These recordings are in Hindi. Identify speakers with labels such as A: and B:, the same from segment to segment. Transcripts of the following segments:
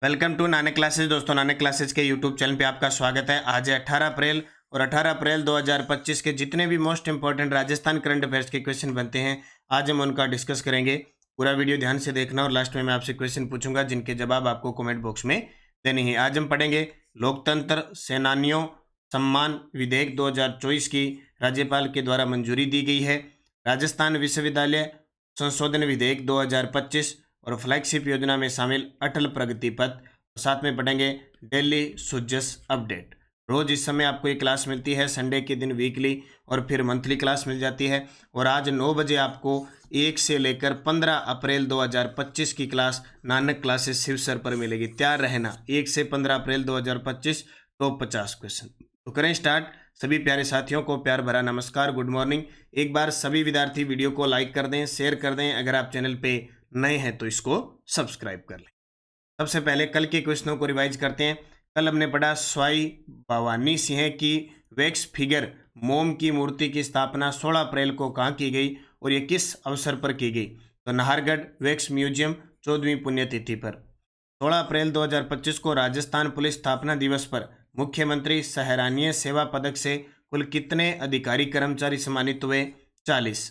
A: Welcome to Nanak classes. दोस्तों, नानक क्लासेज के यूट्यूब चैनल पे आपका स्वागत है। आज है 18 अप्रैल और 18 अप्रैल 2025 के जितने भी most important Rajasthan current affairs के क्वेश्चन बनते हैं, आज हम उनका डिस्कस करेंगे। पूरा वीडियो ध्यान से देखना और लास्ट में मैं आपसे क्वेश्चन पूछूंगा जिनके जवाब आपको कमेंट बॉक्स में देने हैं। आज हम पढ़ेंगे लोकतंत्र सेनानियों सम्मान विधेयक 2024 की राज्यपाल के द्वारा मंजूरी दी गई है, राजस्थान विश्वविद्यालय संशोधन विधेयक 2025 और फ्लैगशिप योजना में शामिल अटल प्रगति पथ। साथ में पढ़ेंगे डेली सुजस अपडेट। रोज इस समय आपको एक क्लास मिलती है, संडे के दिन वीकली और फिर मंथली क्लास मिल जाती है। और आज 9 बजे आपको 1 से लेकर 15 अप्रैल 2025 की class Nanak classes Shiv sir पर मिलेगी। तैयार रहना। 1 से 15 अप्रैल 2025 टॉप 50 क्वेश्चन। तो करें स्टार्ट। सभी प्यारे साथियों को प्यार भरा नमस्कार, गुड मॉर्निंग। एक बार सभी विद्यार्थी वीडियो को लाइक कर दें, शेयर कर दें। अगर आप चैनल पे नए हैं तो इसको सब्सक्राइब कर लें। सबसे पहले कल के क्वेश्चनों को रिवाइज करते हैं। कल हमने पढ़ा स्वाई भवानी सिंह की वैक्स फिगर मोम की मूर्ति की स्थापना 16 अप्रैल को कहाँ की गई और ये किस अवसर पर की गई? तो नाहरगढ़ वैक्स म्यूजियम 14वीं पुण्यतिथि पर। 16 अप्रैल 2025 को राजस्थान पुलिस स्थापना दिवस पर मुख्यमंत्री सराहनीय सेवा पदक से कुल कितने अधिकारी कर्मचारी सम्मानित हुए? 40।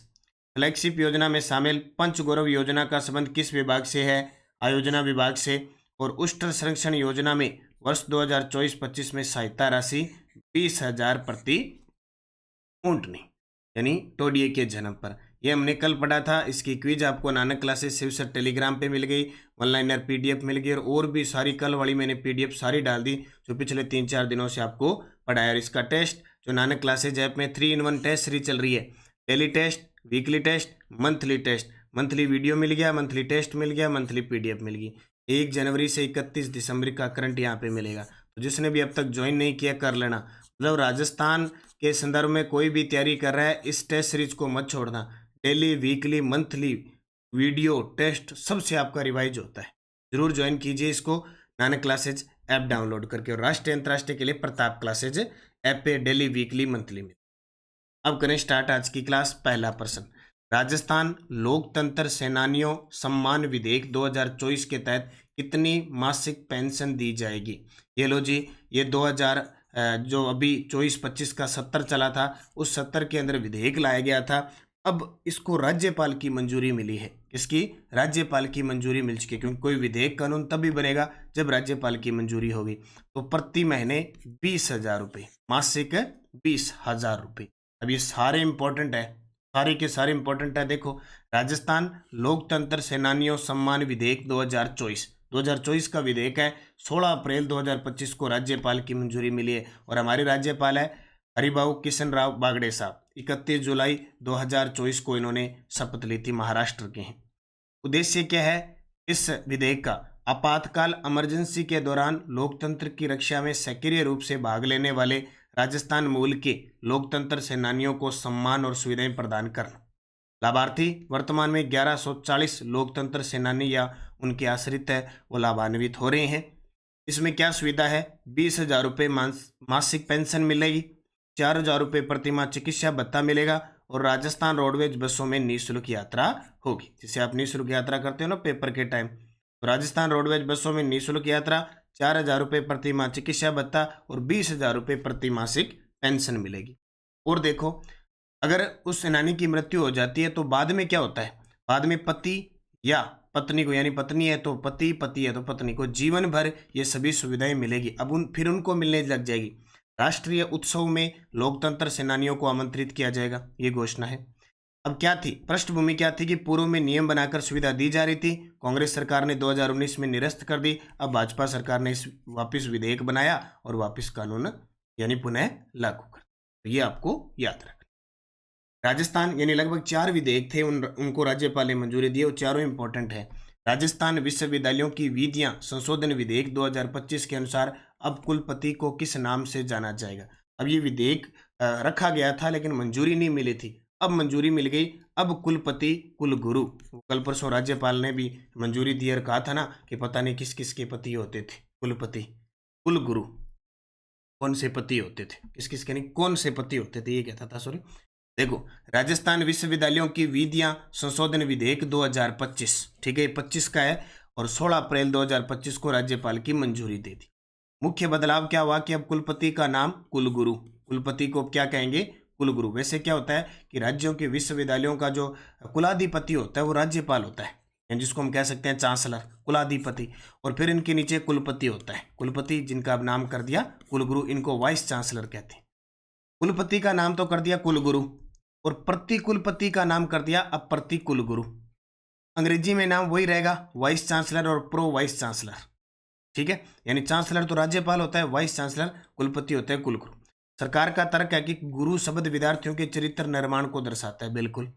A: फ्लैगशिप योजना में शामिल पंचगौरव योजना का संबंध किस विभाग से है? आयोजना विभाग से। और उष्ट संरक्षण योजना में वर्ष 2024-25 में सहायता राशि 20,000 प्रति ऊंटनी यानी टोडिये के जन्म पर। यह हमने कल पढ़ा था। इसकी क्विज आपको Nanak classes Shiv sir Telegram पे मिल गई, ऑनलाइनर पीडीएफ मिल गई और भी सारी कल वाली मैंने पीडीएफ सारी डाल दी जो पिछले 3-4 दिनों से आपको पढ़ाया। और इसका टेस्ट जो नानक क्लासेज ऐप में 3-in-1 टेस्ट सीरीज चल रही है, daily test, weekly test, monthly test. Monthly video मिल गया, मंथली टेस्ट मिल गया, मंथली पीडीएफ मिल गई। 1 जनवरी से 31 दिसंबर का करंट यहाँ पे मिलेगा। तो जिसने भी अब तक ज्वाइन नहीं किया कर लेना। मतलब राजस्थान के संदर्भ में कोई भी तैयारी कर रहा है, इस टेस्ट सीरीज को मत छोड़ना। Daily, weekly, monthly video test सबसे आपका रिवाइज होता है। जरूर ज्वाइन कीजिए इसको नानक क्लासेज ऐप डाउनलोड करके। और राष्ट्रीय अंतर्राष्ट्रीय के लिए प्रताप क्लासेज ऐप पे डेली, वीकली, मंथली में। अब करें स्टार्ट आज की क्लास। पहला प्रश्न, राजस्थान लोकतंत्र सेनानियों सम्मान विधेयक 2024 के तहत कितनी मासिक पेंशन दी जाएगी? ये लो जी, ये 2000 जो अभी 24-25 का 70 चला था, उस 70 के अंदर विधेयक लाया गया था। अब इसको राज्यपाल की मंजूरी मिली है। किसकी? राज्यपाल की मंजूरी मिल चुकी है, क्योंकि कोई विधेयक कानून तभी बनेगा जब राज्यपाल की मंजूरी होगी। तो प्रति महीने 20,000 रुपये, मासिक 20,000 रुपये। अब ये सारे इंपॉर्टेंट है, सारे के सारे इंपॉर्टेंट है। देखो, राजस्थान लोकतंत्र सेनानियों सम्मान विधेयक 2024 का विधेयक है। 16 अप्रैल 2025 को राज्यपाल की मंजूरी मिली है और हमारे राज्यपाल है हरिभाऊ किशन राव बागड़े साहब। 31 जुलाई 2024 को इन्होंने शपथ ली थी, महाराष्ट्र के हैं। उद्देश्य क्या है इस विधेयक का? आपातकाल इमरजेंसी के दौरान लोकतंत्र की रक्षा में सक्रिय रूप से भाग लेने वाले राजस्थान मूल के लोकतंत्र सेनानियों को सम्मान और सुविधाएं प्रदान करना। लाभार्थी वर्तमान में 1140 लोकतंत्र सेनानी या उनके आश्रित है, वो लाभान्वित हो रहे हैं। इसमें क्या सुविधा है? 20,000 रुपये मासिक पेंशन मिलेगी, 4,000 रुपये प्रतिमाह चिकित्सा भत्ता मिलेगा और राजस्थान रोडवेज बसों में निःशुल्क यात्रा होगी। जिसे आप निःशुल्क यात्रा करते हो ना पेपर के टाइम, तो राजस्थान रोडवेज बसों में निःशुल्क यात्रा, 4,000 रुपये प्रतिमाह चिकित्सा भत्ता और 20,000 रुपये प्रति मासिक पेंशन मिलेगी। और देखो, अगर उस सेनानी की मृत्यु हो जाती है तो बाद में क्या होता है? बाद में पति या पत्नी को, यानी पत्नी है तो पति, पति है तो पत्नी को जीवन भर ये सभी सुविधाएं मिलेगी। अब फिर उनको मिलने लग जाएगी। राष्ट्रीय उत्सव में लोकतंत्र सेनानियों को आमंत्रित किया जाएगा, ये घोषणा है। अब क्या थी पृष्ठभूमि? क्या थी कि पूर्व में नियम बनाकर सुविधा दी जा रही थी, कांग्रेस सरकार ने 2019 में निरस्त कर दी। अब भाजपा सरकार ने इस वापस विधेयक बनाया और वापस कानून यानी पुनः लागू कर। तो ये आपको याद रखना। राजस्थान यानी लगभग 4 विधेयक थे, उनको राज्यपाल ने मंजूरी दी और चारों इंपॉर्टेंट है। राजस्थान विश्वविद्यालयों की विधियां संशोधन विधेयक 2025 के अनुसार अब कुलपति को किस नाम से जाना जाएगा? अब ये विधेयक रखा गया था लेकिन मंजूरी नहीं मिली थी, अब मंजूरी मिल गई। अब कुलपति कुलगुरु, कल परसों राज्यपाल ने भी मंजूरी दी और कहा था ना कि पता नहीं किस किस के पति होते थे कुलपति कुलगुरु, कौन से पति होते थे, किस किस के नहीं, कौन से पति होते थे, ये कहता था। सॉरी, देखो, राजस्थान विश्वविद्यालयों की विधियां संशोधन विधेयक 2025, ठीक है, 25 का है और 16 अप्रैल 2025 को राज्यपाल की मंजूरी दे दी। मुख्य बदलाव क्या हुआ कि अब कुलपति का नाम कुलगुरु, कुलपति को अब क्या कहेंगे, कुलगुरु। वैसे क्या होता है कि राज्यों के विश्वविद्यालयों का जो कुलाधिपति होता है वो राज्यपाल होता है, यानी जिसको हम कह सकते हैं चांसलर, कुलाधिपति। और फिर इनके नीचे कुलपति होता है, कुलपति जिनका अब नाम कर दिया कुलगुरु, इनको वाइस चांसलर कहते हैं। कुलपति का नाम तो कर दिया कुलगुरु और प्रति कुलपति का नाम कर दिया अप्रति कुलगुरु। अंग्रेजी में नाम वही रहेगा, वाइस चांसलर और प्रो वाइस चांसलर। ठीक है, यानी चांसलर तो राज्यपाल होता है, वाइस चांसलर कुलपति होता है कुलगुरु। सरकार का तर्क है कि गुरु शब्द विद्यार्थियों के चरित्र निर्माण को दर्शाता है। बिल्कुल।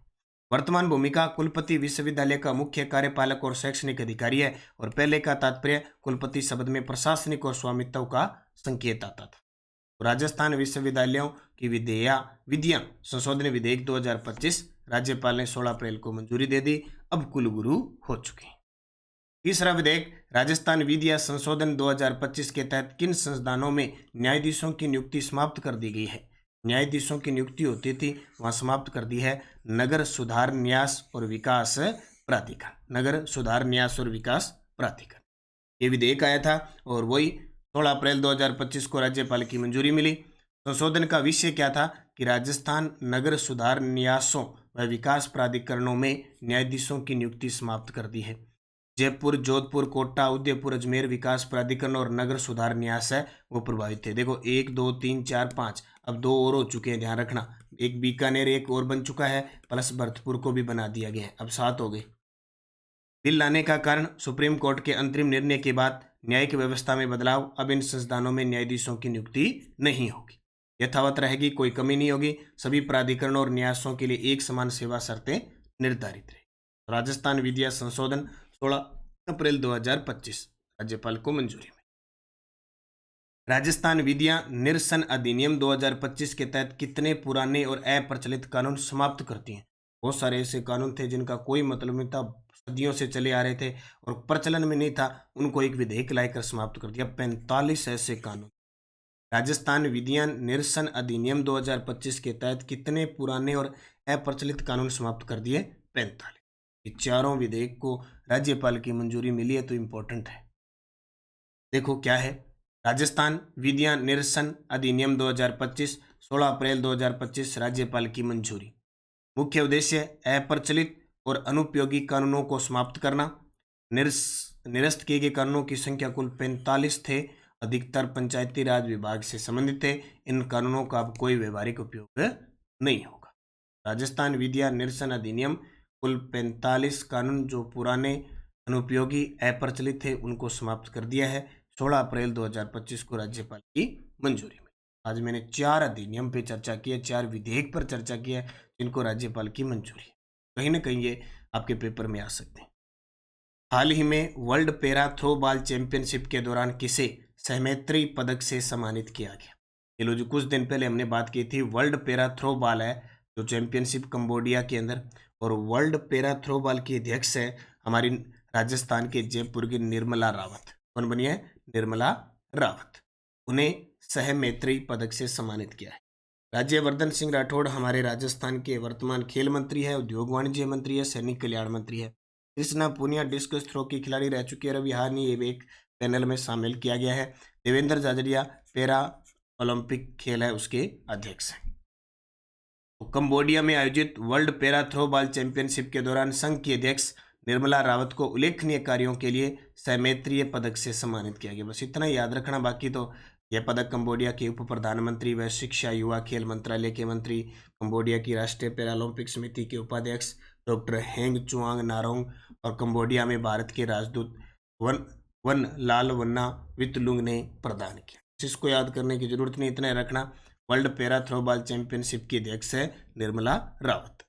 A: वर्तमान भूमिका, कुलपति विश्वविद्यालय का मुख्य कार्यपालक और शैक्षणिक अधिकारी है। और पहले का तात्पर्य कुलपति शब्द में प्रशासनिक और स्वामित्व का संकेत आता था। राजस्थान विश्वविद्यालयों की विधियां संशोधन विधेयक 2025 राज्यपाल ने 16 अप्रैल को मंजूरी दे दी, अब कुलगुरु हो चुके हैं। तीसरा विधेयक, राजस्थान विधियां संशोधन 2025 के तहत किन संस्थानों में न्यायाधीशों की नियुक्ति समाप्त कर दी गई है। न्यायाधीशों की नियुक्ति होती थी, वहां समाप्त कर दी है नगर सुधार न्यास और विकास प्राधिकरण, नगर सुधार न्यास और विकास प्राधिकरण। ये विधेयक आया था और वही 16 अप्रैल 2025 को राज्यपाल की मंजूरी मिली। संशोधन का विषय क्या था कि राजस्थान नगर सुधार न्यासों व विकास प्राधिकरणों में न्यायाधीशों की नियुक्ति समाप्त कर दी है। जयपुर, जोधपुर, कोटा, उदयपुर, अजमेर विकास प्राधिकरण और नगर सुधार न्यास है वो प्रभावित थे। देखो 1 2 3 4 5, अब 2 और हो चुके हैं, ध्यान रखना। एक बीकानेर एक और बन चुका है, प्लस भरतपुर को भी बना दिया गया है, अब 7 हो गए। बिल लाने का कारण, सुप्रीम कोर्ट के अंतरिम निर्णय के बाद न्यायिक व्यवस्था में बदलाव। अब इन संस्थानों में न्यायाधीशों की नियुक्ति नहीं होगी, यथावत रहेगी, कोई कमी नहीं होगी। सभी प्राधिकरणों और न्यासों के लिए एक समान सेवा शर्तें निर्धारित रहे। राजस्थान विधियां संशोधन 16 अप्रैल 2025 राज्यपाल को मंजूरी में। राजस्थान विधियां निरसन अधिनियम 2025 के तहत कितने पुराने और अप्रचलित कानून समाप्त करती हैं। बहुत सारे ऐसे कानून थे जिनका कोई मतलब नहीं था, सदियों से चले आ रहे थे और प्रचलन में नहीं था, उनको एक विधेयक लाकर समाप्त कर दिया। 45 ऐसे कानून। राजस्थान विधियां निरसन अधिनियम 2025 के तहत कितने पुराने और अप्रचलित कानून समाप्त कर दिए। 45। ये चारों विधेयक को राज्यपाल की मंजूरी मिली है, तो इंपॉर्टेंट है। देखो क्या है, राजस्थान विधियां निरसन अधिनियम 2025 16 अप्रैल 2025 राज्यपाल की मंजूरी। मुख्य उद्देश्य, अप्रचलित और अनुपयोगी कानूनों को समाप्त करना। निरस्त किए गए कानूनों की संख्या कुल 45 थे, अधिकतर पंचायती राज विभाग से संबंधित थे। इन कानूनों का अब कोई व्यवहारिक उपयोग नहीं होगा। राजस्थान विधियां निरसन अधिनियम कुल 45 कानून जो पुराने, अनुपयोगी, अप्रचलित थे उनको समाप्त कर दिया है। 16 अप्रैल 2025 को राज्यपाल की मंजूरी में। आज मैंने 4 अधिनियम पे चर्चा की है, 4 विधेयक पर चर्चा की है जिनको राज्यपाल की मंजूरी है। कहीं ना कहीं ये आपके पेपर में आ सकते हैं। हाल ही में world para throwball championship के दौरान किसे सहमैत्री पदक से सम्मानित किया गया। ये लो, जो कुछ दिन पहले हमने बात की थी, वर्ल्ड पैरा थ्रो बॉल है जो चैंपियनशिप कंबोडिया के अंदर, और वर्ल्ड पैरा थ्रो बॉल की अध्यक्ष है हमारी राजस्थान के जयपुर की निर्मला रावत। कौन बनी है? निर्मला रावत। उन्हें सहमैत्री पदक से सम्मानित किया है। राज्यवर्धन सिंह राठौड़ हमारे राजस्थान के वर्तमान खेल मंत्री है, उद्योग वाणिज्य मंत्री है, सैनिक कल्याण मंत्री है। कृष्णा पूनिया डिस्कस थ्रो की खिलाड़ी रह चुकी है, रवि हानी ये एक पैनल में शामिल किया गया है। देवेंद्र जाजरिया पैरा ओलंपिक खेल है उसके अध्यक्ष हैं। तो कंबोडिया में आयोजित world para throwball championship के दौरान संघ की अध्यक्ष निर्मला रावत को उल्लेखनीय कार्यों के लिए सहमैत्रीय पदक से सम्मानित किया गया। बस इतना याद रखना, बाकी तो यह पदक कंबोडिया के उप प्रधानमंत्री व शिक्षा युवा खेल मंत्रालय के मंत्री, कंबोडिया की राष्ट्रीय पैरालंपिक समिति के उपाध्यक्ष डॉक्टर हेंग चुआंग नारोंग और कंबोडिया में भारत के राजदूत वन लाल वन्ना वितलुंग ने प्रदान किया। इसको याद करने की जरूरत नहीं, इतना रखना। World para throwball championship की अध्यक्ष है निर्मला रावत।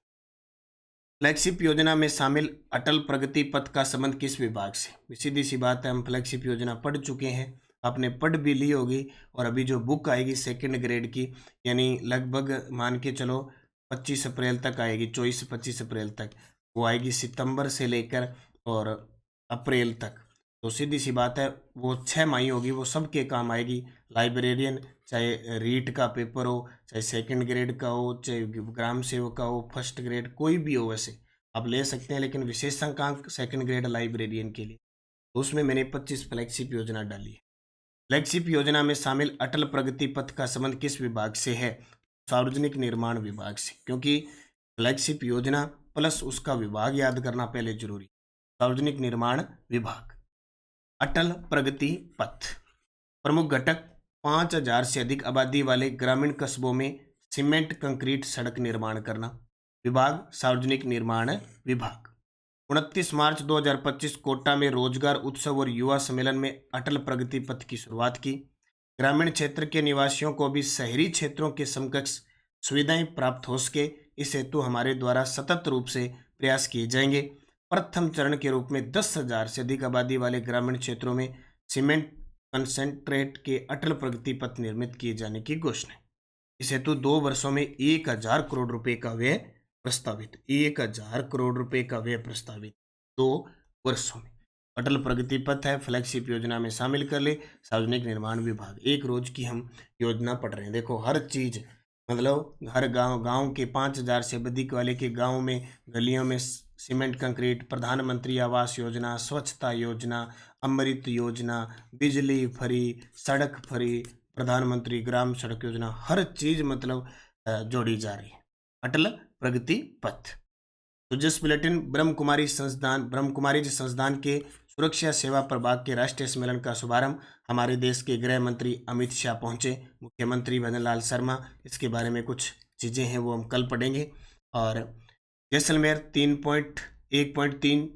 A: फ्लैगशिप योजना में शामिल अटल प्रगति पथ का संबंध किस विभाग से? सीधी सी बात है, हम फ्लैगशिप योजना पढ़ चुके हैं, आपने पढ़ भी ली होगी। और अभी जो बुक आएगी सेकंड ग्रेड की, यानी लगभग मान के चलो 25 अप्रैल तक आएगी, 24-25 अप्रैल तक वो आएगी, सितंबर से लेकर और अप्रैल तक। तो सीधी सी बात है, वो 6 माही होगी, वो सबके काम आएगी। लाइब्रेरियन, चाहे रीट का पेपर हो, चाहे सेकंड ग्रेड का हो, चाहे ग्राम सेवक का हो, फर्स्ट ग्रेड कोई भी हो, वैसे आप ले सकते हैं। लेकिन विशेषांक सेकंड ग्रेड लाइब्रेरियन के लिए। तो उसमें मैंने 25 फ्लैगशिप योजना डाली है। फ्लैगशिप योजना में शामिल अटल प्रगति पथ का संबंध किस विभाग से है? सार्वजनिक निर्माण विभाग से, क्योंकि फ्लैगशिप योजना प्लस उसका विभाग याद करना पहले जरूरी। सार्वजनिक निर्माण विभाग। अटल प्रगति पथ प्रमुख घटक 5,000 से अधिक आबादी वाले ग्रामीण कस्बों में सीमेंट कंक्रीट सड़क निर्माण करना। विभाग सार्वजनिक निर्माण विभाग। 29 मार्च 2025 कोटा में रोजगार उत्सव और युवा सम्मेलन में अटल प्रगति पथ की शुरुआत की। ग्रामीण क्षेत्र के निवासियों को भी शहरी क्षेत्रों के समकक्ष सुविधाएं प्राप्त हो सके, इस हेतु हमारे द्वारा सतत रूप से प्रयास किए जाएंगे। प्रथम चरण के रूप में 10,000 से अधिक आबादी वाले ग्रामीण क्षेत्रों में सीमेंट कंसेंट्रेट के अटल प्रगति पथ निर्मित किए जाने की घोषणा है। इस हेतु 2 वर्षों में 1,000 करोड़ रुपए का व्यय प्रस्तावित। 1,000 करोड़ रुपए का व्यय प्रस्तावित 2 वर्षों में। अटल प्रगति पथ है, फ्लैगशिप योजना में शामिल कर ले। सार्वजनिक निर्माण विभाग, एक रोज की हम योजना पढ़ रहे हैं। देखो हर चीज, मतलब हर गांव के 5,000 से अधिक वाले के गांव में गलियों में सीमेंट कंक्रीट, प्रधानमंत्री आवास योजना, स्वच्छता योजना, अमृत योजना, बिजली फ्री, सड़क फ्री, प्रधानमंत्री ग्राम सड़क योजना, हर चीज मतलब जोड़ी जा रही है। अटल प्रगति पथ। सुजस बुलेटिन। ब्रह्म कुमारी संस्थान के सुरक्षा सेवा प्रभाग के राष्ट्रीय सम्मेलन का शुभारंभ हमारे देश के गृह मंत्री अमित शाह पहुंचे, मुख्यमंत्री भजन लाल शर्मा। इसके बारे में कुछ चीजें हैं वो हम कल पढ़ेंगे। और जैसलमेर 3.1.3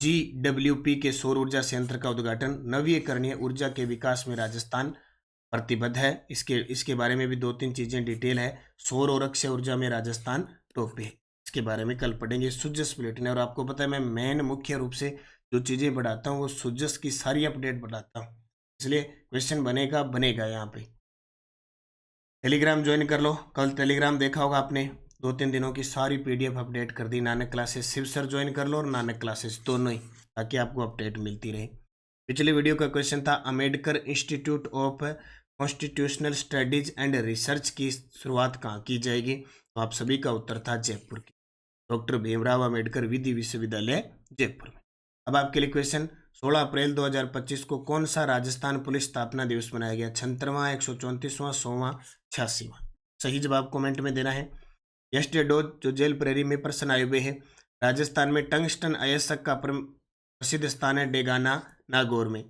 A: GWP के सौर ऊर्जा संयंत्र का उद्घाटन। नवीकरणीय ऊर्जा के विकास में राजस्थान प्रतिबद्ध है। इसके बारे में भी 2-3 चीजें डिटेल है। सौर और अक्षय ऊर्जा में राजस्थान टॉप पे है, इसके बारे में कल पढ़ेंगे। सुजस बुलेटिन। और आपको पता है मैं मेन मुख्य रूप से जो चीजें बढ़ाता हूँ वो सुजस की सारी अपडेट बढ़ाता हूँ, इसलिए क्वेश्चन बनेगा यहाँ पे। टेलीग्राम ज्वाइन कर लो। कल टेलीग्राम देखा होगा आपने, 2-3 दिनों की सारी PDF अपडेट कर दी। Nanak classes Shiv sir join कर लो और नानक क्लासेस दोनों ही, ताकि आपको अपडेट मिलती रहे। पिछले वीडियो का क्वेश्चन था Ambedkar institute of constitutional studies and research की शुरुआत कहाँ की जाएगी? तो आप सभी का उत्तर था जयपुर की, डॉक्टर भीमराव अम्बेडकर विधि विश्वविद्यालय जयपुर में। अब आपके लिए क्वेश्चन, 16 अप्रैल 2025 को कौन सा राजस्थान पुलिस स्थापना दिवस मनाया गया? 76वां, 134वां, 100वां, 86वां? सही जवाब कमेंट में देना है। यस्टे डोज जो जेल प्रेरी में प्रश्न आए हुए हैं। राजस्थान में टंगस्टन अयस्क का प्रसिद्ध स्थान है डेगाना नागौर में।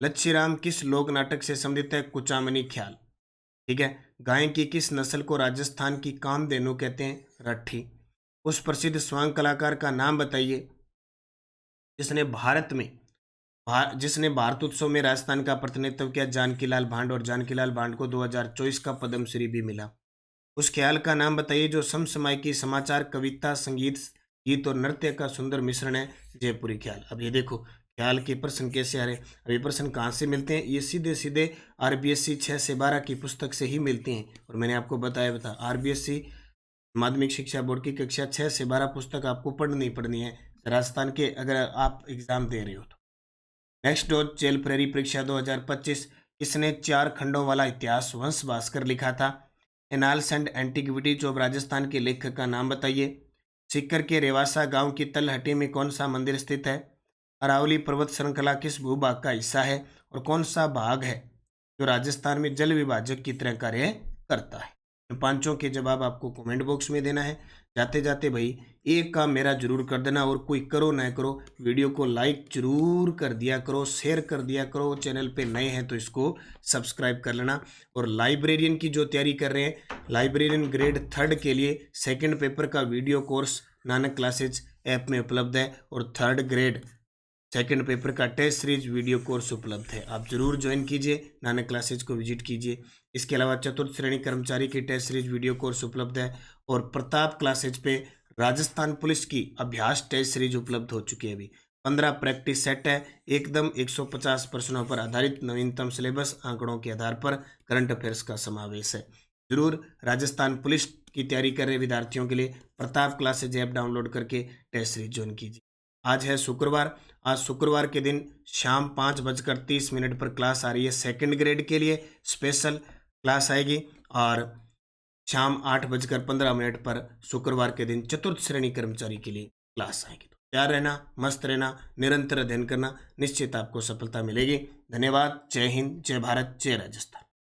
A: लच्छीराम किस लोक नाटक से संबंधित है? कुचामनी ख्याल। ठीक है। गाय की किस नस्ल को राजस्थान की कामधेनु कहते हैं? रट्ठी। उस प्रसिद्ध स्वांग कलाकार का नाम बताइए जिसने भारत उत्सव में राजस्थान का प्रतिनिधित्व किया। जानकीलाल भांड। और जानकीलाल भांड को 2024 का पद्मश्री भी मिला। उस ख्याल का नाम बताइए जो समसामयिकी, समाचार, कविता, संगीत, गीत और नृत्य का सुंदर मिश्रण है। जयपुरी ख्याल। अब ये देखो ख्याल के प्रश्न कैसे आ रहे हैं। अब ये प्रश्न कहाँ से मिलते हैं? ये सीधे सीधे RBSC 6 से 12 की पुस्तक से ही मिलते हैं। और मैंने आपको बताया था RBSC माध्यमिक शिक्षा बोर्ड की कक्षा 6 से 12 पुस्तक आपको पढ़नी है राजस्थान के, अगर आप एग्जाम दे रहे हो तो। नेक्स्ट डोज जेल प्रेरी परीक्षा 2025। इसने 4 खंडों वाला इतिहास वंश भास्कर लिखा था। Annals and antiquities of Rajasthan के लेखक का नाम बताइए। सीकर के रेवासा गांव की तलहटी में कौन सा मंदिर स्थित है? अरावली पर्वत श्रृंखला किस भूभाग का हिस्सा है? और कौन सा भाग है जो राजस्थान में जल विभाजक की तरह कार्य करता है? इन पांचों के जवाब आपको कमेंट बॉक्स में देना है। जाते जाते भाई एक काम मेरा जरूर कर देना, और कोई करो ना करो वीडियो को लाइक जरूर कर दिया करो, शेयर कर दिया करो। चैनल पे नए हैं तो इसको सब्सक्राइब कर लेना। और लाइब्रेरियन की जो तैयारी कर रहे हैं, लाइब्रेरियन ग्रेड 3 के लिए सेकंड पेपर का video course Nanak classes app में उपलब्ध है। और 3rd ग्रेड सेकंड पेपर का टेस्ट सीरीज वीडियो कोर्स उपलब्ध है। आप जरूर ज्वाइन कीजिए, नानक क्लासेज को विजिट कीजिए। इसके अलावा चतुर्थ श्रेणी कर्मचारी की टेस्ट सीरीज वीडियो कोर्स उपलब्ध है। और प्रताप क्लासेज पे राजस्थान पुलिस की अभ्यास टेस्ट सीरीज उपलब्ध हो चुकी है। अभी 15 प्रैक्टिस सेट है, एकदम 150 प्रश्नों पर आधारित नवीनतम सिलेबस, आंकड़ों के आधार पर करंट अफेयर्स का समावेश है। जरूर राजस्थान पुलिस की तैयारी कर रहे विद्यार्थियों के लिए प्रताप क्लासेज ऐप डाउनलोड करके टेस्ट सीरीज ज्वाइन कीजिए। आज है शुक्रवार। आज शुक्रवार के दिन शाम 5:30 पर क्लास आ रही है। सेकंड ग्रेड के लिए स्पेशल क्लास आएगी। और शाम 8:15 पर शुक्रवार के दिन चतुर्थ श्रेणी कर्मचारी के लिए क्लास आएगी। तैयार रहना, मस्त रहना, निरंतर अध्ययन करना, निश्चित आपको सफलता मिलेगी। धन्यवाद। जय हिंद, जय भारत, जय राजस्थान।